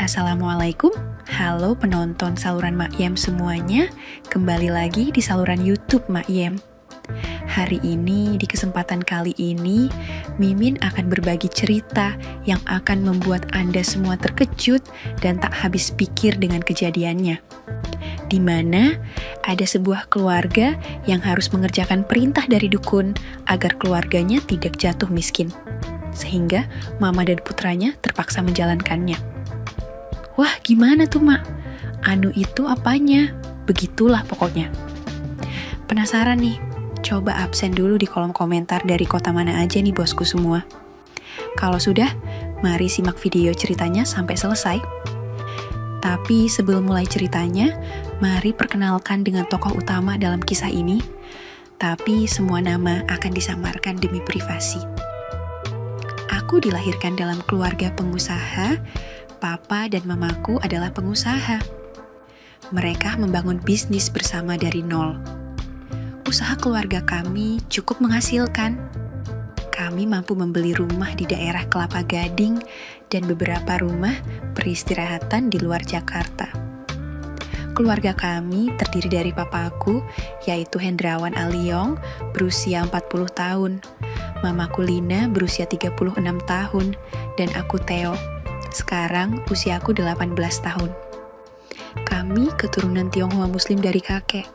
Assalamualaikum, halo penonton saluran Makyem semuanya. Kembali lagi di saluran YouTube Makyem. Hari ini, di kesempatan kali ini, Mimin akan berbagi cerita yang akan membuat Anda semua terkejut dan tak habis pikir dengan kejadiannya. Di mana ada sebuah keluarga yang harus mengerjakan perintah dari dukun agar keluarganya tidak jatuh miskin. Sehingga mama dan putranya terpaksa menjalankannya. Wah, gimana tuh, Mak? Anu itu apanya? Begitulah pokoknya. Penasaran nih? Coba absen dulu di kolom komentar dari kota mana aja nih bosku semua. Kalau sudah, mari simak video ceritanya sampai selesai. Tapi sebelum mulai ceritanya, mari perkenalkan dengan tokoh utama dalam kisah ini. Tapi semua nama akan disamarkan demi privasi. Aku dilahirkan dalam keluarga pengusaha. Papa dan mamaku adalah pengusaha. Mereka membangun bisnis bersama dari nol. Usaha keluarga kami cukup menghasilkan. Kami mampu membeli rumah di daerah Kelapa Gading dan beberapa rumah peristirahatan di luar Jakarta. Keluarga kami terdiri dari papaku, yaitu Hendrawan Aliong, berusia 40 tahun, mamaku Lina berusia 36 tahun, dan aku Theo. Sekarang usiaku 18 tahun. Kami keturunan Tionghoa Muslim dari kakek.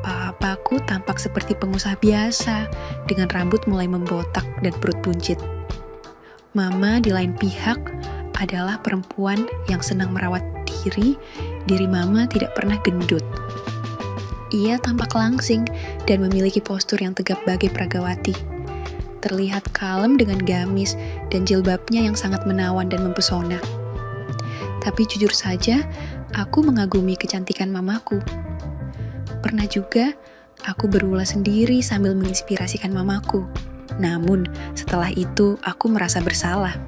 Papaku tampak seperti pengusaha biasa, dengan rambut mulai membotak dan perut buncit. Mama di lain pihak adalah perempuan yang senang merawat diri. Diri mama tidak pernah gendut. Ia tampak langsing dan memiliki postur yang tegap bagai Pragawati. Terlihat kalem dengan gamis dan jilbabnya yang sangat menawan dan mempesona. Tapi jujur saja, aku mengagumi kecantikan mamaku. Pernah juga, aku berulah sendiri sambil menginspirasikan mamaku. Namun, setelah itu aku merasa bersalah.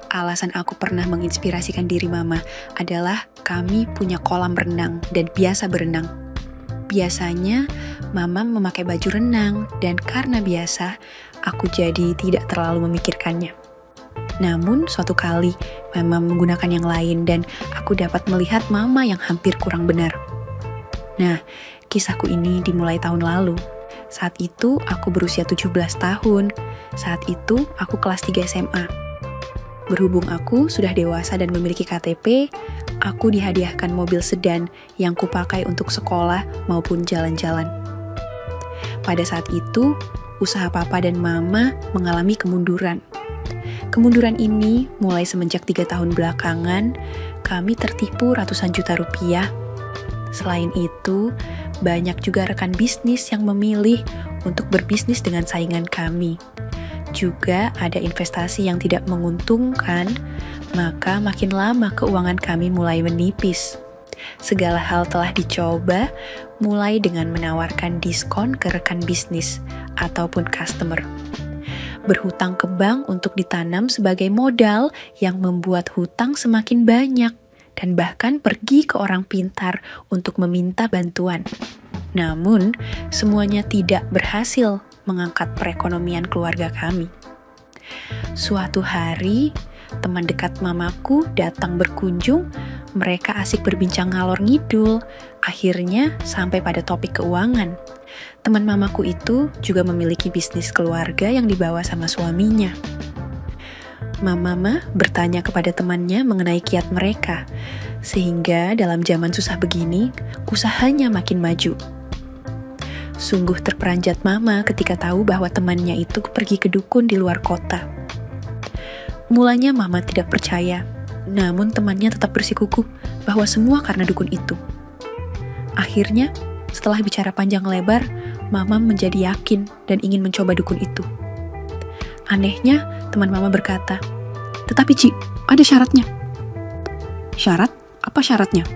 Alasan aku pernah menginspirasikan diri mama adalah kami punya kolam renang dan biasa berenang. Biasanya, mama memakai baju renang dan karena biasa, aku jadi tidak terlalu memikirkannya. Namun, suatu kali, mama menggunakan yang lain dan aku dapat melihat mama yang hampir kurang benar. Nah, kisahku ini dimulai tahun lalu. Saat itu, aku berusia 17 tahun. Saat itu, aku kelas 3 SMA. Berhubung aku sudah dewasa dan memiliki KTP, aku dihadiahkan mobil sedan yang kupakai untuk sekolah maupun jalan-jalan. Pada saat itu, usaha papa dan mama mengalami kemunduran. Kemunduran ini mulai semenjak 3 tahun belakangan, kami tertipu ratusan juta rupiah. Selain itu, banyak juga rekan bisnis yang memilih untuk berbisnis dengan saingan kami. Juga ada investasi yang tidak menguntungkan, maka makin lama keuangan kami mulai menipis. Segala hal telah dicoba, mulai dengan menawarkan diskon ke rekan bisnis ataupun customer. Berhutang ke bank untuk ditanam sebagai modal yang membuat hutang semakin banyak, dan bahkan pergi ke orang pintar untuk meminta bantuan. Namun, semuanya tidak berhasil mengangkat perekonomian keluarga kami. Suatu hari, teman dekat mamaku datang berkunjung. Mereka asik berbincang ngalor ngidul, akhirnya sampai pada topik keuangan. Teman mamaku itu juga memiliki bisnis keluarga yang dibawa sama suaminya. Mama bertanya kepada temannya mengenai kiat mereka, sehingga dalam zaman susah begini, usahanya makin maju. Sungguh terperanjat mama ketika tahu bahwa temannya itu pergi ke dukun di luar kota. Mulanya mama tidak percaya, namun temannya tetap bersikukuh bahwa semua karena dukun itu. Akhirnya, setelah bicara panjang lebar, mama menjadi yakin dan ingin mencoba dukun itu. Anehnya, teman mama berkata, "Tetapi Ci, ada syaratnya." "Syarat? Apa syaratnya?"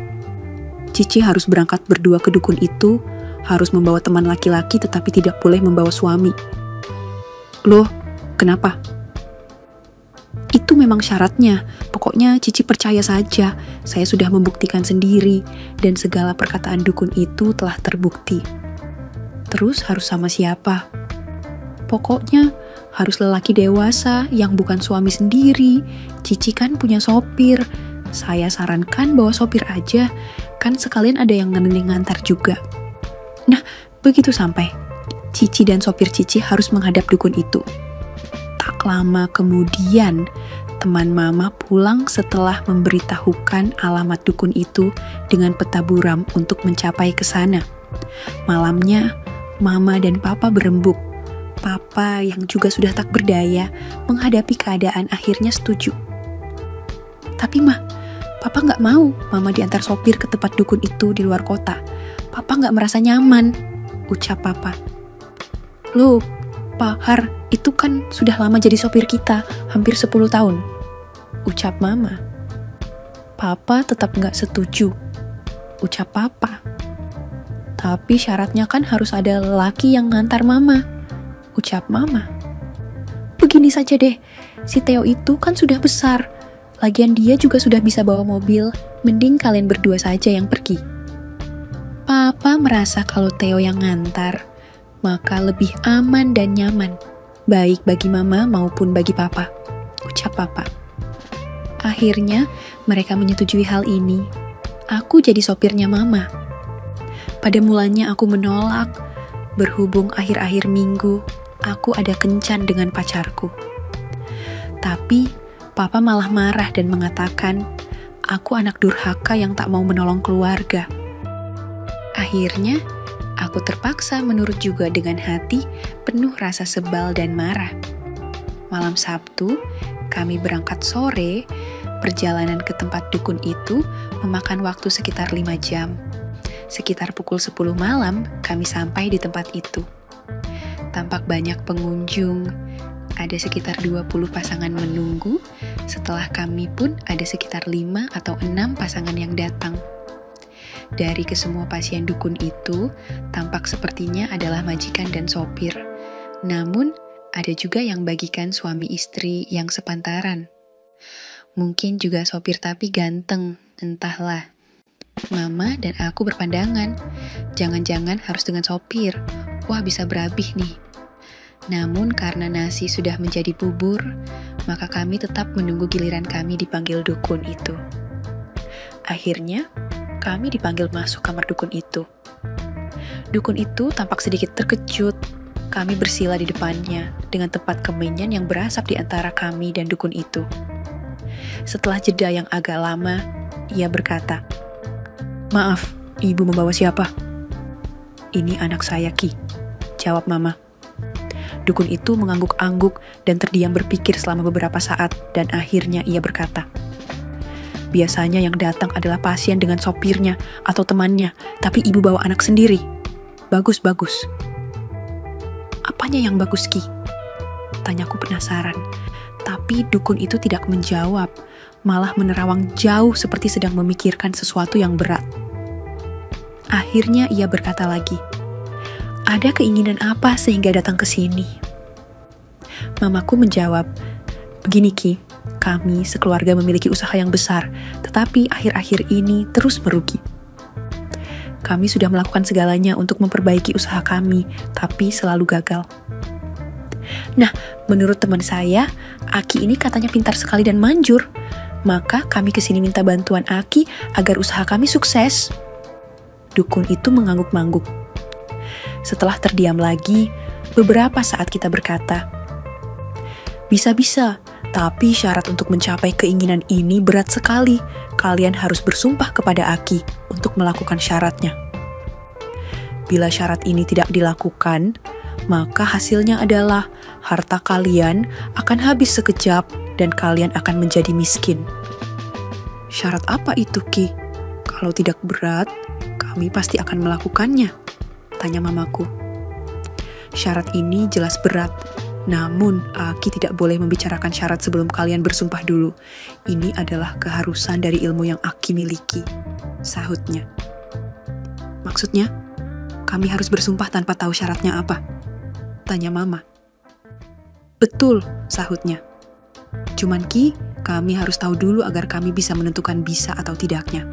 "Cici harus berangkat berdua ke dukun itu, harus membawa teman laki-laki tetapi tidak boleh membawa suami." "Loh, kenapa?" "Itu memang syaratnya. Pokoknya Cici percaya saja. Saya sudah membuktikan sendiri dan segala perkataan dukun itu telah terbukti." "Terus harus sama siapa?" "Pokoknya harus lelaki dewasa yang bukan suami sendiri. Cici kan punya sopir. Saya sarankan bawa sopir aja, kan sekalian ada yang ngantar juga. Nah, begitu sampai, Cici dan sopir Cici harus menghadap dukun itu. Tak lama kemudian, teman Mama pulang setelah memberitahukan alamat dukun itu dengan peta buram untuk mencapai ke sana. Malamnya, Mama dan Papa berembuk. Papa yang juga sudah tak berdaya menghadapi keadaan akhirnya setuju. Tapi Papa nggak mau Mama diantar sopir ke tempat dukun itu di luar kota. Papa nggak merasa nyaman, ucap Papa. Loh, Pak Har, itu kan sudah lama jadi sopir kita, hampir 10 tahun, ucap Mama. Papa tetap nggak setuju, ucap Papa. Tapi syaratnya kan harus ada lelaki yang ngantar Mama, ucap Mama. Begini saja deh, si Theo itu kan sudah besar. Lagian dia juga sudah bisa bawa mobil, mending kalian berdua saja yang pergi. Papa merasa kalau Theo yang ngantar, maka lebih aman dan nyaman, baik bagi Mama maupun bagi Papa, ucap Papa. Akhirnya mereka menyetujui hal ini. Aku jadi sopirnya Mama. Pada mulanya aku menolak, berhubung akhir-akhir minggu aku ada kencan dengan pacarku. Tapi Papa malah marah dan mengatakan aku anak durhaka yang tak mau menolong keluarga. Akhirnya aku terpaksa menurut juga dengan hati penuh rasa sebal dan marah. Malam Sabtu, kami berangkat sore. Perjalanan ke tempat dukun itu memakan waktu sekitar 5 jam. Sekitar pukul 10 malam, kami sampai di tempat itu. Tampak banyak pengunjung, ada sekitar 20 pasangan menunggu, setelah kami pun ada sekitar 5 atau 6 pasangan yang datang. Dari kesemua pasien dukun itu, tampak sepertinya adalah majikan dan sopir. Namun, ada juga yang bagikan suami istri yang sepantaran. Mungkin juga sopir tapi ganteng, entahlah. Mama dan aku berpandangan, jangan-jangan harus dengan sopir. Wah, bisa berabih nih. Namun karena nasi sudah menjadi bubur, maka kami tetap menunggu giliran kami dipanggil dukun itu. Akhirnya, kami dipanggil masuk kamar dukun itu. Dukun itu tampak sedikit terkejut. Kami bersila di depannya dengan tempat kemenyan yang berasap di antara kami dan dukun itu. Setelah jeda yang agak lama, ia berkata, "Maaf, ibu membawa siapa?" "Ini anak saya, Ki," jawab Mama. Dukun itu mengangguk-angguk dan terdiam berpikir selama beberapa saat dan akhirnya ia berkata, "Biasanya yang datang adalah pasien dengan sopirnya atau temannya, tapi ibu bawa anak sendiri. Bagus-bagus." "Apanya yang bagus, Ki?" tanyaku penasaran. Tapi dukun itu tidak menjawab, malah menerawang jauh seperti sedang memikirkan sesuatu yang berat. Akhirnya ia berkata lagi, "Ada keinginan apa sehingga datang ke sini?" Mamaku menjawab, "Begini Ki, kami sekeluarga memiliki usaha yang besar, tetapi akhir-akhir ini terus merugi. Kami sudah melakukan segalanya untuk memperbaiki usaha kami, tapi selalu gagal. Nah, menurut teman saya, Aki ini katanya pintar sekali dan manjur. Maka kami kesini minta bantuan Aki agar usaha kami sukses." Dukun itu mengangguk-mangguk. Setelah terdiam lagi, beberapa saat kita berkata, "Bisa-bisa, tapi syarat untuk mencapai keinginan ini berat sekali. Kalian harus bersumpah kepada Aki untuk melakukan syaratnya. Bila syarat ini tidak dilakukan, maka hasilnya adalah harta kalian akan habis sekejap dan kalian akan menjadi miskin." "Syarat apa itu, Ki? Kalau tidak berat, kami pasti akan melakukannya," tanya mamaku. "Syarat ini jelas berat, namun Aki tidak boleh membicarakan syarat sebelum kalian bersumpah dulu. Ini adalah keharusan dari ilmu yang Aki miliki," sahutnya. "Maksudnya, kami harus bersumpah tanpa tahu syaratnya apa?" tanya Mama. "Betul," sahutnya. "Cuman Ki, kami harus tahu dulu agar kami bisa menentukan bisa atau tidaknya.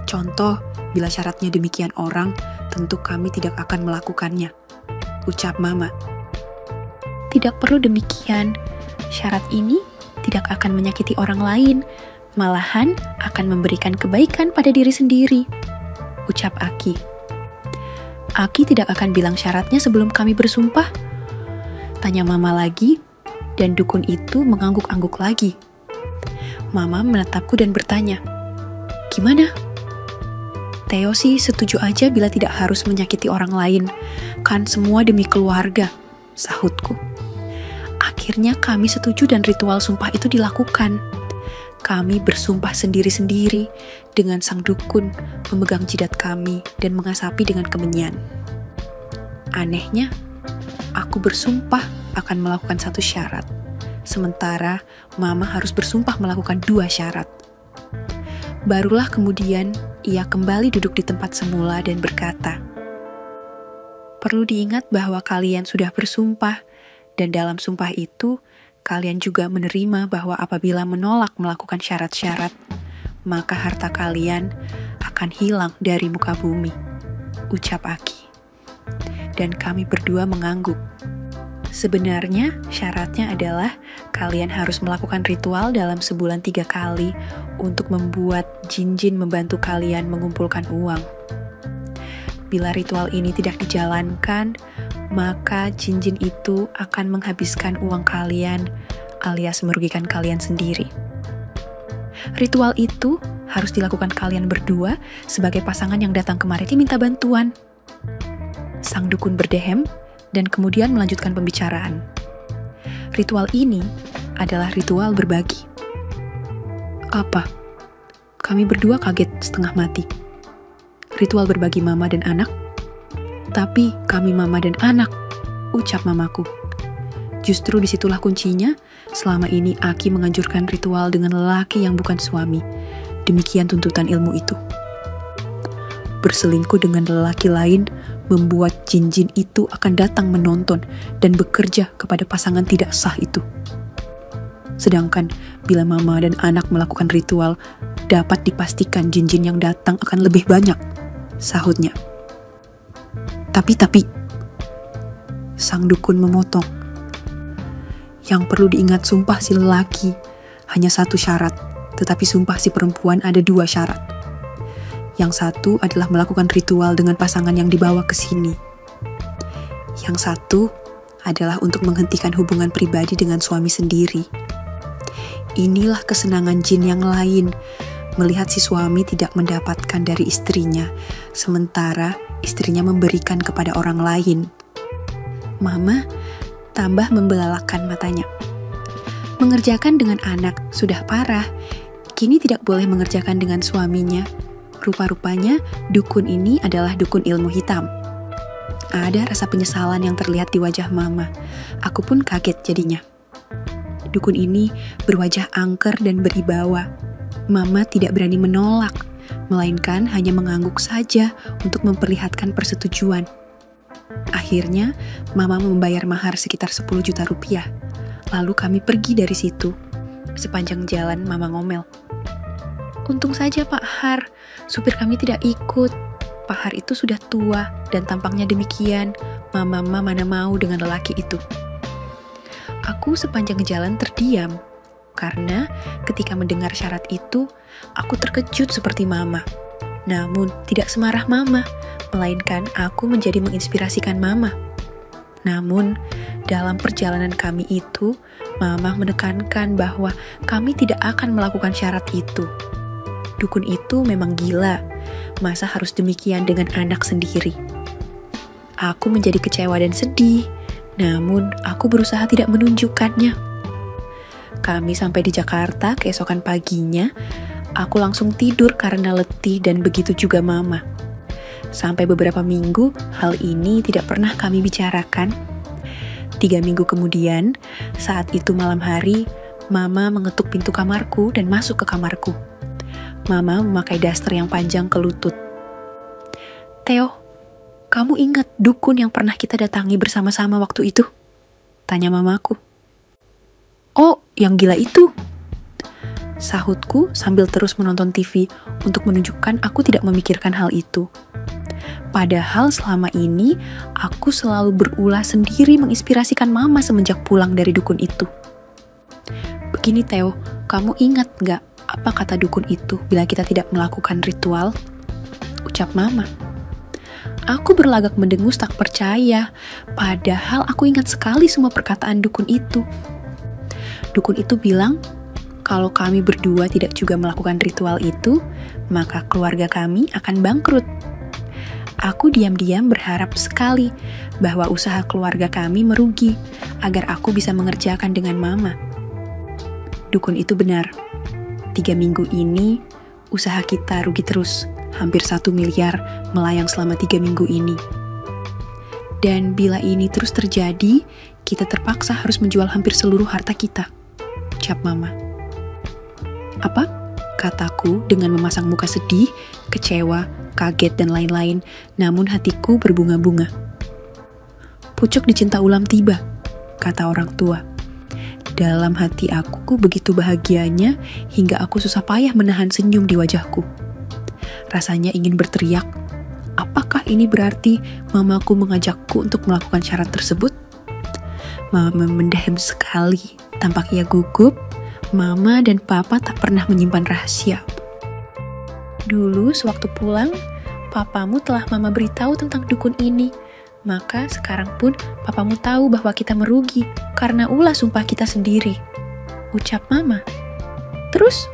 Contoh, bila syaratnya demikian orang, tentu kami tidak akan melakukannya," ucap Mama. tidak perlu demikian. Syarat ini tidak akan menyakiti orang lain, malahan akan memberikan kebaikan pada diri sendiri, ucap Aki. Aki tidak akan bilang syaratnya sebelum kami bersumpah, tanya Mama lagi, dan dukun itu mengangguk-angguk lagi. Mama menatapku dan bertanya, gimana? Theo sih setuju aja bila tidak harus menyakiti orang lain, kan semua demi keluarga, sahutku. Akhirnya kami setuju dan ritual sumpah itu dilakukan. Kami bersumpah sendiri-sendiri dengan sang dukun memegang jidat kami dan mengasapi dengan kemenyan. Anehnya, aku bersumpah akan melakukan satu syarat, sementara Mama harus bersumpah melakukan 2 syarat. Barulah kemudian ia kembali duduk di tempat semula dan berkata, perlu diingat bahwa kalian sudah bersumpah, dan dalam sumpah itu, kalian juga menerima bahwa apabila menolak melakukan syarat-syarat, maka harta kalian akan hilang dari muka bumi, ucap Aki. Dan kami berdua mengangguk. Sebenarnya syaratnya adalah kalian harus melakukan ritual dalam sebulan 3 kali untuk membuat jin-jin membantu kalian mengumpulkan uang. Bila ritual ini tidak dijalankan, maka jin-jin itu akan menghabiskan uang kalian alias merugikan kalian sendiri. Ritual itu harus dilakukan kalian berdua sebagai pasangan yang datang kemari minta bantuan. Sang dukun berdehem dan kemudian melanjutkan pembicaraan. Ritual ini adalah ritual berbagi. Apa? Kami berdua kaget setengah mati. Ritual berbagi mama dan anak? Tapi kami mama dan anak, ucap mamaku. Justru disitulah kuncinya, selama ini Aki menganjurkan ritual dengan lelaki yang bukan suami. Demikian tuntutan ilmu itu. Berselingkuh dengan lelaki lain membuat jin-jin itu akan datang menonton dan bekerja kepada pasangan tidak sah itu. Sedangkan bila mama dan anak melakukan ritual, dapat dipastikan jin-jin yang datang akan lebih banyak, sahutnya. Tapi, sang dukun memotong. Yang perlu diingat sumpah si lelaki hanya 1 syarat, tetapi sumpah si perempuan ada 2 syarat. Yang satu adalah melakukan ritual dengan pasangan yang dibawa ke sini. Yang satu adalah untuk menghentikan hubungan pribadi dengan suami sendiri. Inilah kesenangan jin yang lain, melihat si suami tidak mendapatkan dari istrinya, sementara istrinya memberikan kepada orang lain. Mama tambah membelalakan matanya. Mengerjakan dengan anak sudah parah, kini tidak boleh mengerjakan dengan suaminya. Rupa-rupanya dukun ini adalah dukun ilmu hitam. Ada rasa penyesalan yang terlihat di wajah Mama. Aku pun kaget jadinya. Dukun ini berwajah angker dan beribawa. Mama tidak berani menolak, melainkan hanya mengangguk saja untuk memperlihatkan persetujuan. Akhirnya, Mama membayar mahar sekitar 10 juta rupiah. Lalu kami pergi dari situ. Sepanjang jalan Mama ngomel. Untung saja Pak Har, supir kami tidak ikut. Pak Har itu sudah tua dan tampangnya demikian. Mama mana mau dengan lelaki itu. Aku sepanjang jalan terdiam. Karena ketika mendengar syarat itu, aku terkejut seperti Mama. Namun tidak semarah Mama, melainkan aku menjadi menginspirasikan Mama. Namun, dalam perjalanan kami itu, Mama menekankan bahwa kami tidak akan melakukan syarat itu. Dukun itu memang gila, masa harus demikian dengan anak sendiri. Aku menjadi kecewa dan sedih, namun aku berusaha tidak menunjukkannya. Kami sampai di Jakarta keesokan paginya, aku langsung tidur karena letih dan begitu juga Mama. Sampai beberapa minggu, hal ini tidak pernah kami bicarakan. 3 minggu kemudian, saat itu malam hari, Mama mengetuk pintu kamarku dan masuk ke kamarku. Mama memakai daster yang panjang ke lutut. Theo, kamu ingat dukun yang pernah kita datangi bersama-sama waktu itu? Tanya mamaku. Oh, yang gila itu. Sahutku sambil terus menonton TV untuk menunjukkan aku tidak memikirkan hal itu. Padahal selama ini aku selalu berulah sendiri menginspirasikan mama semenjak pulang dari dukun itu. Begini Theo, kamu ingat gak apa kata dukun itu bila kita tidak melakukan ritual? Ucap mama. Aku berlagak mendengus tak percaya, padahal aku ingat sekali semua perkataan dukun itu. Dukun itu bilang, kalau kami berdua tidak juga melakukan ritual itu, maka keluarga kami akan bangkrut. Aku diam-diam berharap sekali bahwa usaha keluarga kami merugi, agar aku bisa mengerjakan dengan mama. Dukun itu benar. 3 minggu ini, usaha kita rugi terus. Hampir 1 miliar melayang selama 3 minggu ini. Dan bila ini terus terjadi, kita terpaksa harus menjual hampir seluruh harta kita. Ucap mama. Apa? Kataku dengan memasang muka sedih, kecewa, kaget, dan lain-lain, namun hatiku berbunga-bunga. Pucuk dicinta ulam tiba, kata orang tua. Dalam hati aku begitu bahagianya hingga aku susah payah menahan senyum di wajahku. Rasanya ingin berteriak, apakah ini berarti mamaku mengajakku untuk melakukan syarat tersebut? Mama mendahem sekali, tampak ia gugup. Mama dan papa tak pernah menyimpan rahasia. Dulu sewaktu pulang, papamu telah mama beritahu tentang dukun ini. Maka sekarang pun papamu tahu bahwa kita merugi karena ulah sumpah kita sendiri. Ucap mama. Terus?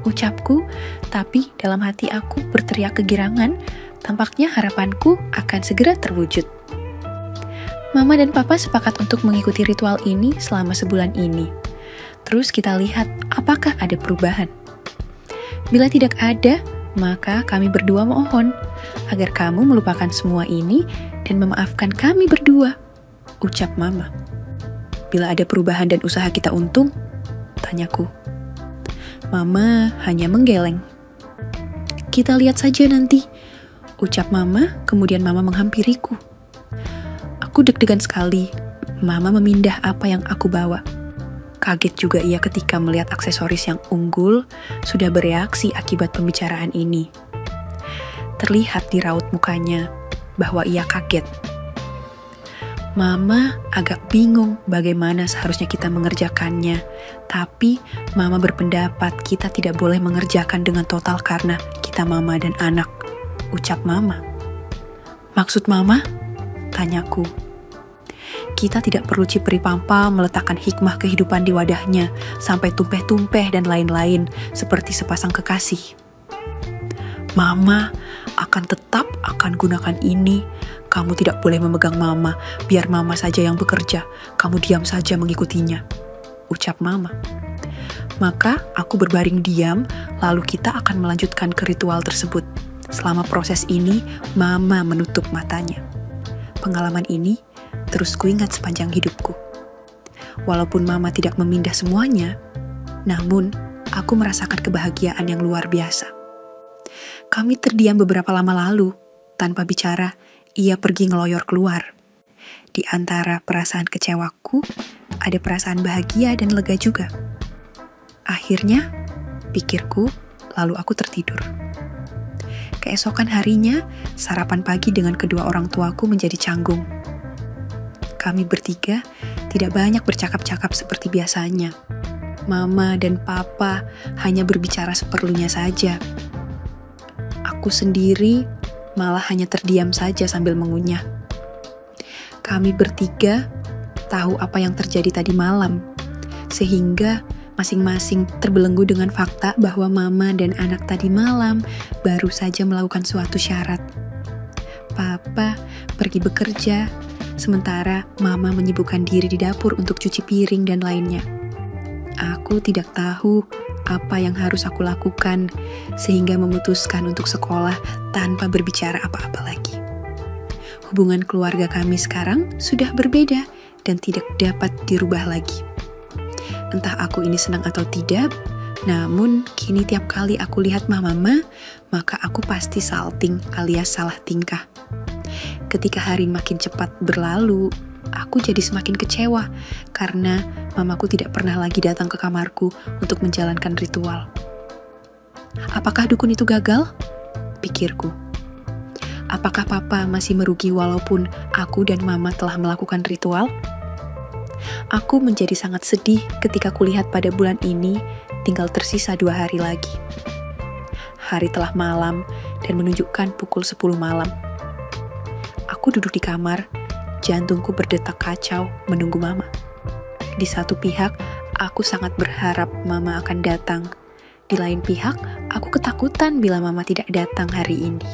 Ucapku, tapi dalam hati aku berteriak kegirangan, tampaknya harapanku akan segera terwujud. Mama dan papa sepakat untuk mengikuti ritual ini selama sebulan ini. Terus kita lihat apakah ada perubahan. Bila tidak ada, maka kami berdua mohon agar kamu melupakan semua ini dan memaafkan kami berdua, ucap mama. Bila ada perubahan dan usaha kita untung, tanyaku. Mama hanya menggeleng. Kita lihat saja nanti, ucap mama, kemudian mama menghampiriku. Aku deg-degan sekali. Mama memindah apa yang aku bawa. Kaget juga ia ketika melihat aksesoris yang unggul sudah bereaksi akibat pembicaraan ini. Terlihat di raut mukanya bahwa ia kaget. Mama agak bingung bagaimana seharusnya kita mengerjakannya, tapi mama berpendapat kita tidak boleh mengerjakan dengan total karena kita mama dan anak, ucap mama. Maksud mama? Tanyaku. Kita tidak perlu cipri pampa meletakkan hikmah kehidupan di wadahnya sampai tumpeh-tumpeh dan lain-lain seperti sepasang kekasih. Mama akan gunakan ini. Kamu tidak boleh memegang mama, biar mama saja yang bekerja. Kamu diam saja mengikutinya, ucap mama. Maka aku berbaring diam, lalu kita akan melanjutkan ke ritual tersebut. Selama proses ini, mama menutup matanya. Pengalaman ini terus kuingat sepanjang hidupku. Walaupun mama tidak memindah semuanya, namun aku merasakan kebahagiaan yang luar biasa. Kami terdiam beberapa lama lalu, tanpa bicara, ia pergi ngeloyor keluar. Di antara perasaan kecewaku, ada perasaan bahagia dan lega juga. Akhirnya, pikirku, lalu aku tertidur. Keesokan harinya, sarapan pagi dengan kedua orang tuaku menjadi canggung. Kami bertiga tidak banyak bercakap-cakap seperti biasanya. Mama dan papa hanya berbicara seperlunya saja. Aku sendiri malah hanya terdiam saja sambil mengunyah. Kami bertiga tahu apa yang terjadi tadi malam, sehingga masing-masing terbelenggu dengan fakta bahwa mama dan anak tadi malam baru saja melakukan suatu syarat. Papa pergi bekerja, sementara mama menyibukkan diri di dapur untuk cuci piring dan lainnya. Aku tidak tahu apa yang harus aku lakukan, sehingga memutuskan untuk sekolah tanpa berbicara apa-apa lagi. Hubungan keluarga kami sekarang sudah berbeda dan tidak dapat dirubah lagi. Entah aku ini senang atau tidak, namun kini tiap kali aku lihat mama, maka aku pasti salting alias salah tingkah. Ketika hari makin cepat berlalu, aku jadi semakin kecewa karena mamaku tidak pernah lagi datang ke kamarku untuk menjalankan ritual. Apakah dukun itu gagal? Pikirku. Apakah papa masih merugi walaupun aku dan mama telah melakukan ritual? Aku menjadi sangat sedih ketika kulihat pada bulan ini tinggal tersisa 2 hari lagi. Hari telah malam dan menunjukkan pukul 10 malam. Aku duduk di kamar, jantungku berdetak kacau menunggu mama. Di satu pihak, aku sangat berharap mama akan datang. Di lain pihak, aku ketakutan bila mama tidak datang hari ini.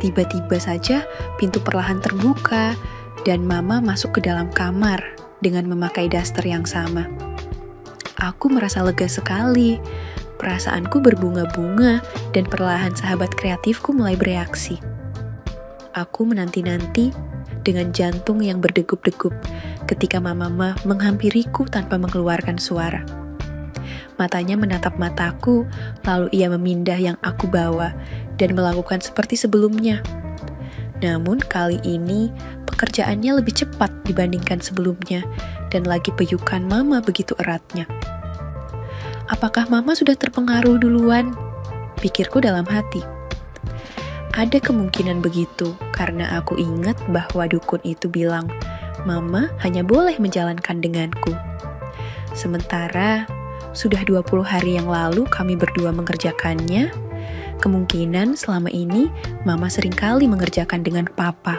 Tiba-tiba saja pintu perlahan terbuka dan mama masuk ke dalam kamar dengan memakai daster yang sama. Aku merasa lega sekali. Perasaanku berbunga-bunga dan perlahan sahabat kreatifku mulai bereaksi. Aku menanti-nanti dengan jantung yang berdegup-degup ketika mama menghampiriku tanpa mengeluarkan suara. Matanya menatap mataku, lalu ia memindah yang aku bawa dan melakukan seperti sebelumnya. Namun kali ini pekerjaannya lebih cepat dibandingkan sebelumnya dan lagi peyukan mama begitu eratnya. Apakah mama sudah terpengaruh duluan? Pikirku dalam hati. Ada kemungkinan begitu karena aku ingat bahwa dukun itu bilang, mama hanya boleh menjalankan denganku. Sementara sudah 20 hari yang lalu kami berdua mengerjakannya, kemungkinan selama ini mama seringkali mengerjakan dengan papa.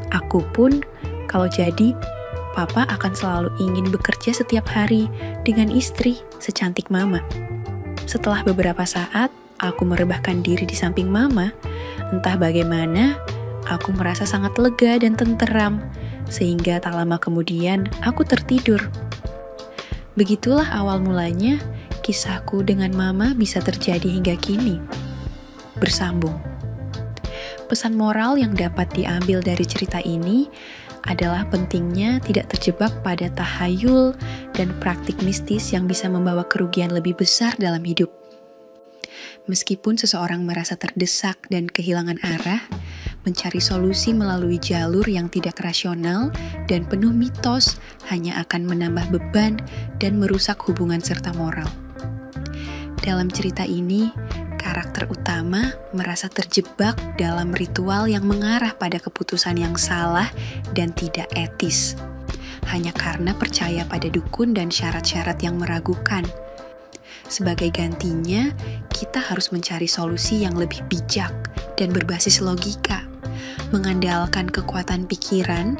Aku pun, kalau jadi, papa akan selalu ingin bekerja setiap hari dengan istri secantik mama. Setelah beberapa saat, aku merebahkan diri di samping mama. Entah bagaimana, aku merasa sangat lega dan tenteram, sehingga tak lama kemudian aku tertidur. Begitulah awal mulanya kisahku dengan mama bisa terjadi hingga kini. Bersambung. Pesan moral yang dapat diambil dari cerita ini adalah pentingnya tidak terjebak pada tahayul dan praktik mistis yang bisa membawa kerugian lebih besar dalam hidup. Meskipun seseorang merasa terdesak dan kehilangan arah, mencari solusi melalui jalur yang tidak rasional dan penuh mitos hanya akan menambah beban dan merusak hubungan serta moral. Dalam cerita ini, karakter utama merasa terjebak dalam ritual yang mengarah pada keputusan yang salah dan tidak etis, hanya karena percaya pada dukun dan syarat-syarat yang meragukan. Sebagai gantinya, kita harus mencari solusi yang lebih bijak dan berbasis logika, mengandalkan kekuatan pikiran,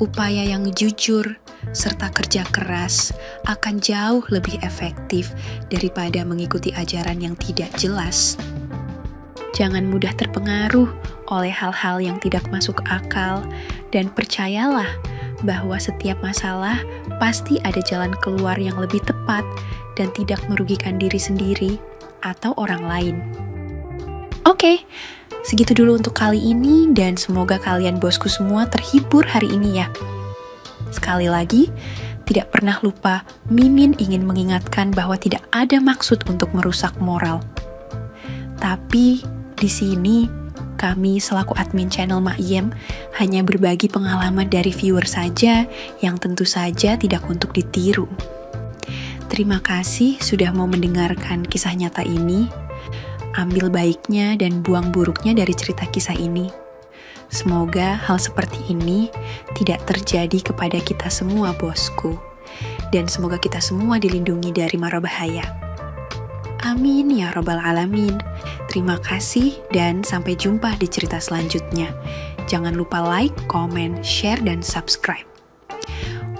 upaya yang jujur, serta kerja keras akan jauh lebih efektif daripada mengikuti ajaran yang tidak jelas. Jangan mudah terpengaruh oleh hal-hal yang tidak masuk akal dan percayalah bahwa setiap masalah pasti ada jalan keluar yang lebih tepat dan tidak merugikan diri sendiri atau orang lain. Oke, segitu dulu untuk kali ini dan semoga kalian bosku semua terhibur hari ini ya. Sekali lagi, tidak pernah lupa Mimin ingin mengingatkan bahwa tidak ada maksud untuk merusak moral. Tapi di sini kami selaku admin channel Makyem hanya berbagi pengalaman dari viewer saja yang tentu saja tidak untuk ditiru. Terima kasih sudah mau mendengarkan kisah nyata ini. Ambil baiknya dan buang buruknya dari cerita kisah ini. Semoga hal seperti ini tidak terjadi kepada kita semua, bosku. Dan semoga kita semua dilindungi dari mara bahaya. Amin ya robbal alamin. Terima kasih dan sampai jumpa di cerita selanjutnya. Jangan lupa like, komen, share, dan subscribe.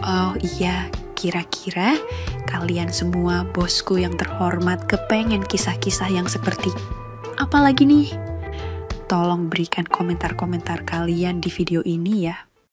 Oh iya, kira-kira kalian semua bosku yang terhormat kepengen kisah-kisah yang seperti apa lagi nih? Tolong berikan komentar-komentar kalian di video ini ya.